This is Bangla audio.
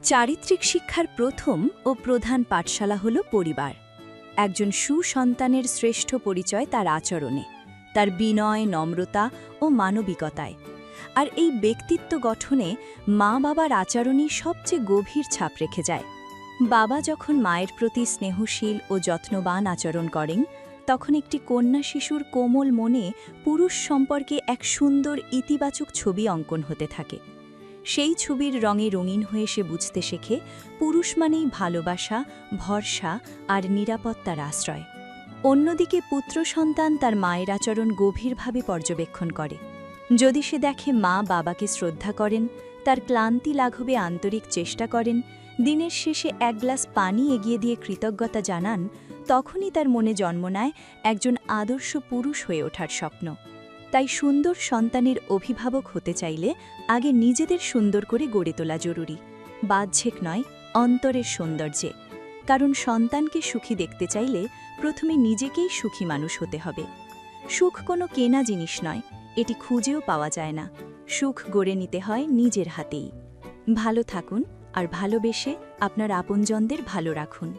চারিত্রিক শিক্ষার প্রথম ও প্রধান পাঠশালা হল পরিবার। একজন সুসন্তানের শ্রেষ্ঠ পরিচয় তার আচরণে, তার বিনয়, নম্রতা ও মানবিকতায়। আর এই ব্যক্তিত্ব গঠনে মা বাবার আচরণই সবচেয়ে গভীর ছাপ রেখে যায়। বাবা যখন মায়ের প্রতি স্নেহশীল ও যত্নবান আচরণ করেন, তখন একটি কন্যা শিশুর কোমল মনে পুরুষ সম্পর্কে এক সুন্দর ইতিবাচক ছবি অঙ্কন হতে থাকে। সেই ছবির রঙে রঙিন হয়ে সে বুঝতে শেখে পুরুষ মানেই ভালোবাসা, ভরসা আর নিরাপত্তার আশ্রয়। অন্যদিকে পুত্র সন্তান তার মায়ের আচরণ গভীরভাবে পর্যবেক্ষণ করে। যদি সে দেখে মা বাবাকে শ্রদ্ধা করেন, তার ক্লান্তি লাঘবে আন্তরিক চেষ্টা করেন, দিনের শেষে এক গ্লাস পানি এগিয়ে দিয়ে কৃতজ্ঞতা জানান, তখনই তার মনে জন্ম নেয় একজন আদর্শ পুরুষ হয়ে ওঠার স্বপ্ন। তাই সুন্দর সন্তানের অভিভাবক হতে চাইলে আগে নিজেদের সুন্দর করে গড়ে তোলা জরুরি, বাহ্যিক নয়, অন্তরের সৌন্দর্যে। কারণ সন্তানকে সুখী দেখতে চাইলে প্রথমে নিজেকেই সুখী মানুষ হতে হবে। সুখ কোনো কেনা জিনিস নয়, এটি খুঁজেও পাওয়া যায় না। সুখ গড়ে নিতে হয় নিজের হাতেই। ভালো থাকুন আর ভালোবেসে আপনার আপনজনদের ভালো রাখুন।